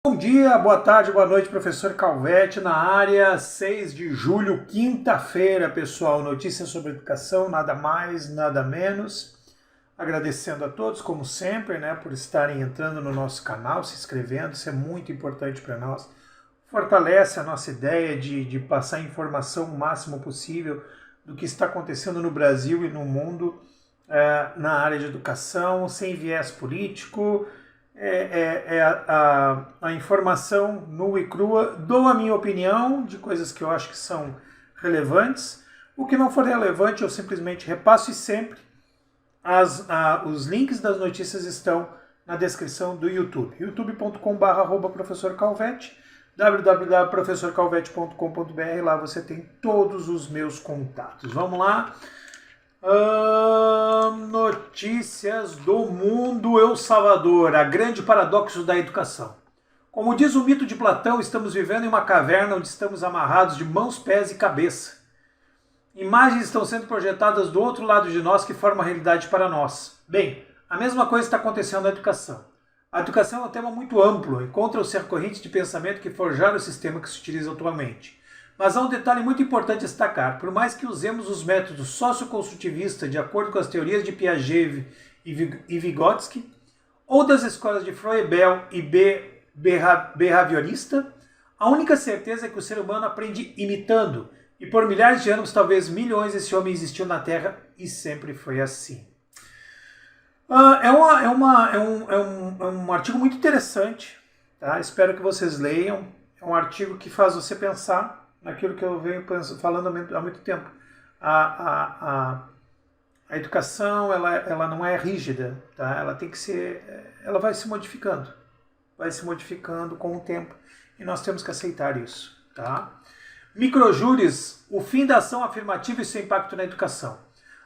Bom dia, boa tarde, boa noite, professor Calvetti na área, 6 de julho, quinta-feira, pessoal. Notícias sobre educação, nada mais, nada menos. Agradecendo a todos, como sempre, por estarem entrando no nosso canal, se inscrevendo, isso é muito importante para nós. Fortalece a nossa ideia de passar informação o máximo possível do que está acontecendo no Brasil e no mundo na área de educação, sem viés político. A informação nua e crua, dou a minha opinião de coisas que eu acho que são relevantes. O que não for relevante eu simplesmente repasso, e sempre os links das notícias estão na descrição do YouTube. youtube.com/professor Calvetti, www.professorcalvetti.com.br, lá você tem todos os meus contatos. Vamos lá. Notícias do mundo. El Salvador, a grande paradoxo da educação. Como diz o mito de Platão, estamos vivendo em uma caverna onde estamos amarrados de mãos, pés e cabeça. Imagens estão sendo projetadas do outro lado de nós que formam a realidade para nós. Bem, a mesma coisa está acontecendo na educação. A educação é um tema muito amplo, encontra-se correntes de pensamento que forjaram o sistema que se utiliza atualmente. Mas há um detalhe muito importante a destacar. Por mais que usemos os métodos socioconstrutivistas de acordo com as teorias de Piaget e Vygotsky, ou das escolas de Froebel e behaviorista, a única certeza é que o ser humano aprende imitando, e por milhares de anos, talvez milhões, esse homem existiu na Terra e sempre foi assim. É um artigo muito interessante, tá? Espero que vocês leiam. É um artigo que faz você pensar naquilo que eu venho falando há muito tempo. A educação ela não é rígida, tá? Ela tem que ser, ela vai se modificando com o tempo, e nós temos que aceitar isso, tá? Microjúris, o fim da ação afirmativa e seu impacto na educação.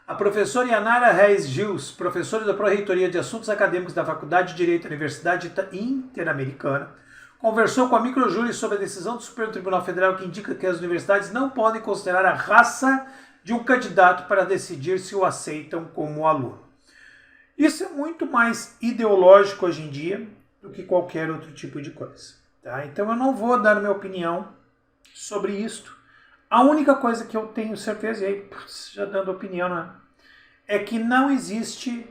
A professora Yanara Reis Gils, professora da Pró-Reitoria de Assuntos Acadêmicos da Faculdade de Direito da Universidade Interamericana, conversou com a Microjúris sobre a decisão do Supremo Tribunal Federal que indica que as universidades não podem considerar a raça de um candidato para decidir se o aceitam como aluno. Isso é muito mais ideológico hoje em dia do que qualquer outro tipo de coisa, tá? Então eu não vou dar minha opinião sobre isto. A única coisa que eu tenho certeza, e aí já dando opinião, é que não existe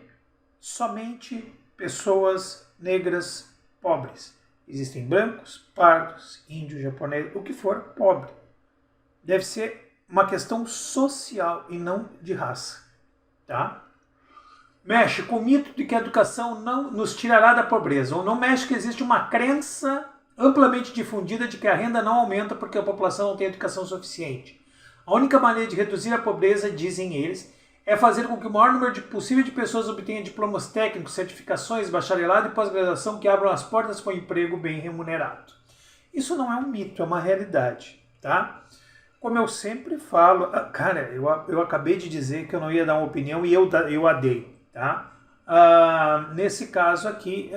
somente pessoas negras pobres. Existem brancos, pardos, índios, japoneses, o que for pobre. Deve ser uma questão social e não de raça, tá? Mexe com o mito de que a educação não nos tirará da pobreza, ou não mexe que existe uma crença amplamente difundida de que a renda não aumenta porque a população não tem educação suficiente. A única maneira de reduzir a pobreza, dizem eles, é fazer com que o maior número possível de pessoas obtenha diplomas técnicos, certificações, bacharelado e pós-graduação que abram as portas para um emprego bem remunerado. Isso não é um mito, é uma realidade, tá? Como eu sempre falo, cara, eu acabei de dizer que eu não ia dar uma opinião e eu a dei, tá? Nesse caso aqui,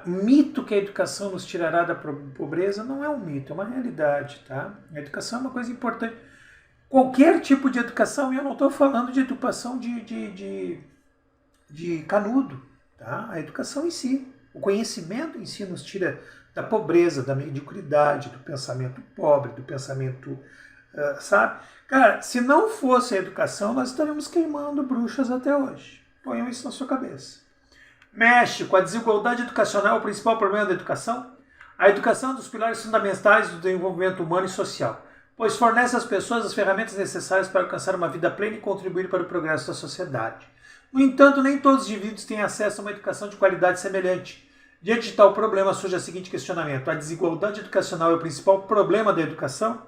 mito que a educação nos tirará da pobreza não é um mito, é uma realidade, tá? A educação é uma coisa importante. Qualquer tipo de educação, e eu não estou falando de educação de canudo, tá? A educação em si, o conhecimento em si nos tira da pobreza, da mediocridade, do pensamento pobre, do pensamento, sabe? Cara, se não fosse a educação, nós estaríamos queimando bruxas até hoje. Ponham isso na sua cabeça. México, a desigualdade educacional é o principal problema da educação? A educação é um dos pilares fundamentais do desenvolvimento humano e social, pois fornece às pessoas as ferramentas necessárias para alcançar uma vida plena e contribuir para o progresso da sociedade. No entanto, nem todos os indivíduos têm acesso a uma educação de qualidade semelhante. Diante de tal problema, surge o seguinte questionamento: a desigualdade educacional é o principal problema da educação?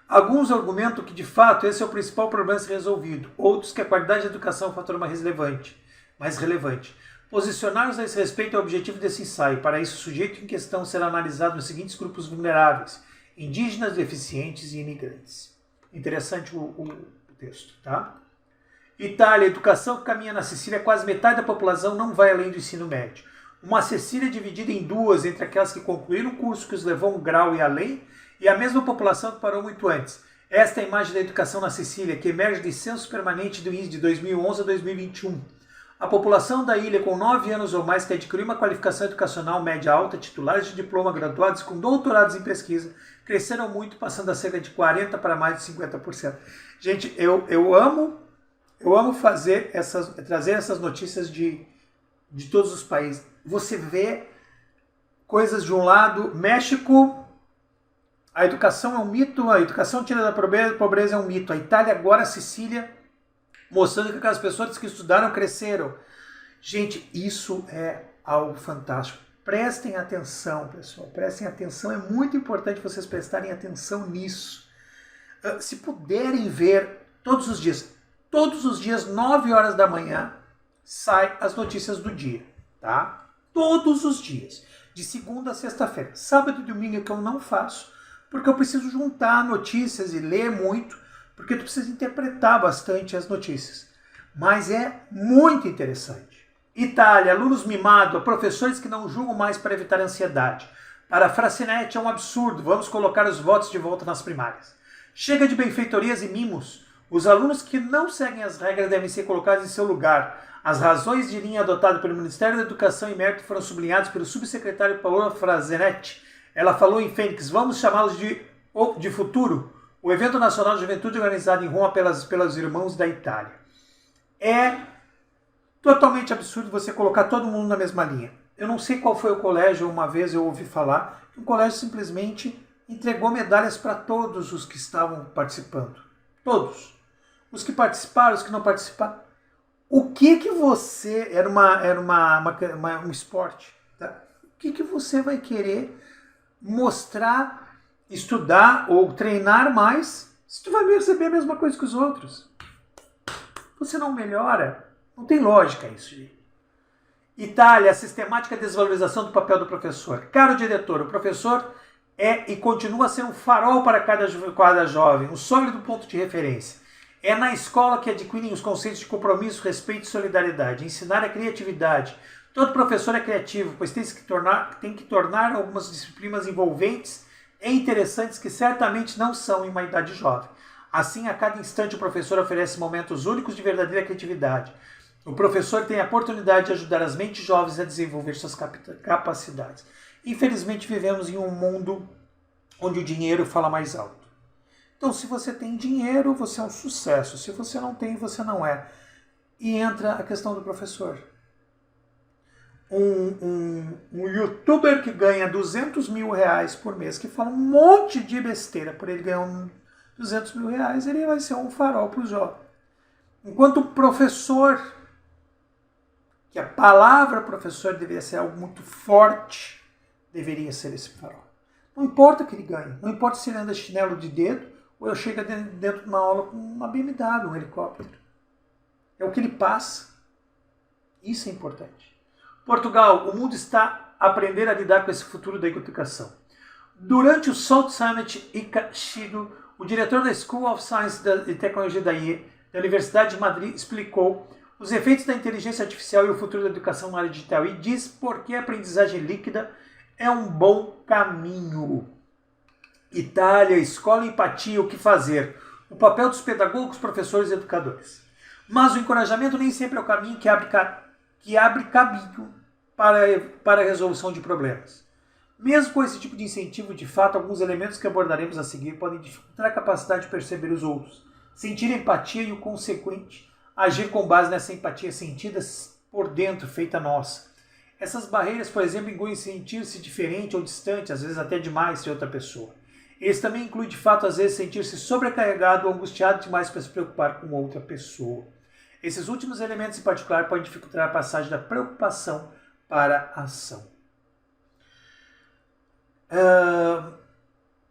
Alguns argumentam que, de fato, esse é o principal problema a ser resolvido, outros que a qualidade da educação é um fator mais relevante. Posicionar-nos a esse respeito é o objetivo desse ensaio. Para isso, o sujeito em questão será analisado nos seguintes grupos vulneráveis: indígenas, deficientes e imigrantes. Interessante o texto, tá? Itália, a educação que caminha na Sicília, quase metade da população não vai além do ensino médio. Uma Sicília dividida em duas, entre aquelas que concluíram o curso que os levou um grau e além, e a mesma população que parou muito antes. Esta é a imagem da educação na Sicília, que emerge de censo permanente do índice de 2011 a 2021. A população da ilha com 9 anos ou mais que adquiriu uma qualificação educacional média alta, titulares de diploma, graduados com doutorados em pesquisa, cresceram muito, passando a cerca de 40% para mais de 50%. Gente, eu amo trazer essas notícias de todos os países. Você vê coisas de um lado, México, a educação é um mito, a educação tira da pobreza é um mito. A Itália agora, a Sicília, mostrando que aquelas pessoas que estudaram cresceram. Gente, isso é algo fantástico. Prestem atenção, pessoal. Prestem atenção. É muito importante vocês prestarem atenção nisso. Se puderem ver todos os dias, 9 horas da manhã, sai as notícias do dia, tá? Todos os dias, de segunda a sexta-feira. Sábado e domingo é que eu não faço, porque eu preciso juntar notícias e ler muito, porque tu precisa interpretar bastante as notícias. Mas é muito interessante. Itália, alunos mimados, professores que não julgam mais para evitar ansiedade. Para Fracinetti é um absurdo, vamos colocar os votos de volta nas primárias. Chega de benfeitorias e mimos. Os alunos que não seguem as regras devem ser colocados em seu lugar. As razões de linha adotadas pelo Ministério da Educação e Mérito foram sublinhadas pelo subsecretário Paola Frazinetti. Ela falou em Fênix, vamos chamá-los de futuro, o evento nacional de juventude organizado em Roma pelos irmãos da Itália. É totalmente absurdo você colocar todo mundo na mesma linha. Eu não sei qual foi o colégio, uma vez eu ouvi falar, que um colégio simplesmente entregou medalhas para todos os que estavam participando. Todos. Os que participaram, os que não participaram. O que você... Era um esporte. Tá? O que você vai querer mostrar, estudar ou treinar mais se tu vai receber a mesma coisa que os outros? Você não melhora. Não tem lógica isso, gente. Itália, a sistemática desvalorização do papel do professor. Caro diretor, o professor é e continua a ser um farol para cada jovem, um sólido ponto de referência. É na escola que adquirem os conceitos de compromisso, respeito e solidariedade. Ensinar a criatividade. Todo professor é criativo, pois tem que tornar algumas disciplinas envolventes e interessantes que certamente não são em uma idade jovem. Assim, a cada instante o professor oferece momentos únicos de verdadeira criatividade. O professor tem a oportunidade de ajudar as mentes jovens a desenvolver suas capacidades. Infelizmente, vivemos em um mundo onde o dinheiro fala mais alto. Então, se você tem dinheiro, você é um sucesso. Se você não tem, você não é. E entra a questão do professor. Um youtuber que ganha 200 mil reais por mês, que fala um monte de besteira, por ele ganhar 200 mil reais, ele vai ser um farol para o jovem. Enquanto o professor, que a palavra professor deveria ser algo muito forte, deveria ser esse farol. Não importa o que ele ganha, não importa se ele anda chinelo de dedo ou eu chego dentro de uma aula com uma BMW, um helicóptero. É o que ele passa. Isso é importante. Portugal, o mundo está a aprender a lidar com esse futuro da educação. Durante o Salt Summit Icachino, o diretor da School of Science e Tecnologia da Universidade de Madrid explicou os efeitos da inteligência artificial e o futuro da educação na área digital e diz por que a aprendizagem líquida é um bom caminho. Itália, escola e empatia, o que fazer? O papel dos pedagogos, professores e educadores. Mas o encorajamento nem sempre é o caminho que abre caminho para a resolução de problemas. Mesmo com esse tipo de incentivo, de fato, alguns elementos que abordaremos a seguir podem dificultar a capacidade de perceber os outros, sentir empatia e o consequente, agir com base nessa empatia sentida por dentro, feita nossa. Essas barreiras, por exemplo, incluem sentir-se diferente ou distante, às vezes até demais de outra pessoa. Eles também incluem, de fato, às vezes sentir-se sobrecarregado ou angustiado demais para se preocupar com outra pessoa. Esses últimos elementos, em particular, podem dificultar a passagem da preocupação para a ação.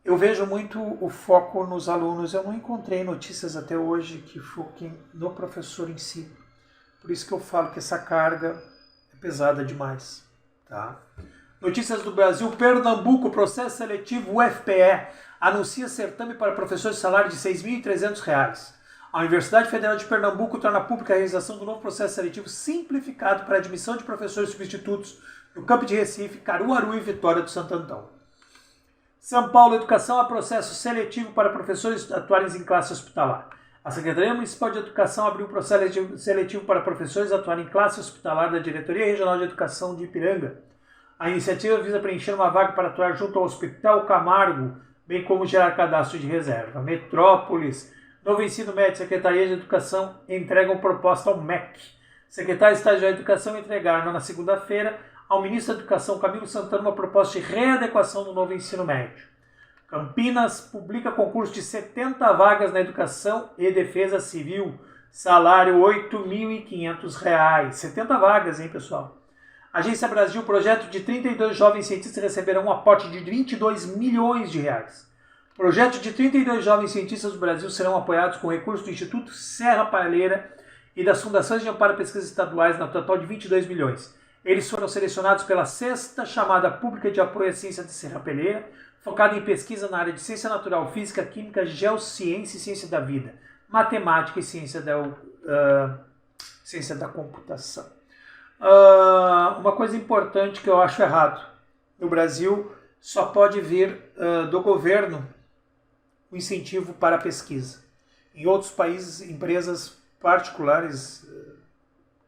Eu vejo muito o foco nos alunos. Eu não encontrei notícias até hoje que foquem no professor em si. Por isso que eu falo que essa carga é pesada demais. Tá? Notícias do Brasil. Pernambuco, processo seletivo UFPE, anuncia certame para professores de salário de R$ 6.300. A Universidade Federal de Pernambuco torna pública a realização do novo processo seletivo simplificado para a admissão de professores substitutos no campo de Recife, Caruaru e Vitória do Santo Antão. São Paulo, educação a processo seletivo para professores atuarem em classe hospitalar. A Secretaria Municipal de Educação abriu um processo seletivo para professores atuarem em classe hospitalar da Diretoria Regional de Educação de Ipiranga. A iniciativa visa preencher uma vaga para atuar junto ao Hospital Camargo, bem como gerar cadastro de reserva. Metrópolis, Novo Ensino Médio e Secretaria de Educação entregam proposta ao MEC. Secretário Estadual de Educação entregaram na segunda-feira ao ministro da Educação, Camilo Santana, uma proposta de readequação do novo ensino médio. Campinas publica concurso de 70 vagas na educação e defesa civil. Salário R$ 8.500. 70 vagas, hein, pessoal? Agência Brasil, projeto de 32 jovens cientistas receberão um aporte de 22 milhões de reais. Projeto de 32 jovens cientistas do Brasil serão apoiados com recursos do Instituto Serra Palheira e das Fundações de Amparo a Pesquisas Estaduais, na total de 22 milhões. Eles foram selecionados pela 6ª Chamada Pública de Apoio à Ciência de Serra Palheira, focada em pesquisa na área de ciência natural, física, química, geociência e ciência da vida, matemática e ciência da computação. Uma coisa importante que eu acho errado. No Brasil, só pode vir do governo o incentivo para a pesquisa. Em outros países, empresas particulares,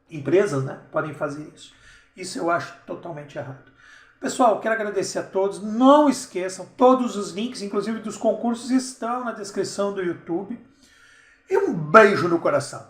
né, podem fazer isso. Isso eu acho totalmente errado. Pessoal, quero agradecer a todos. Não esqueçam, todos os links, inclusive dos concursos, estão na descrição do YouTube. E um beijo no coração.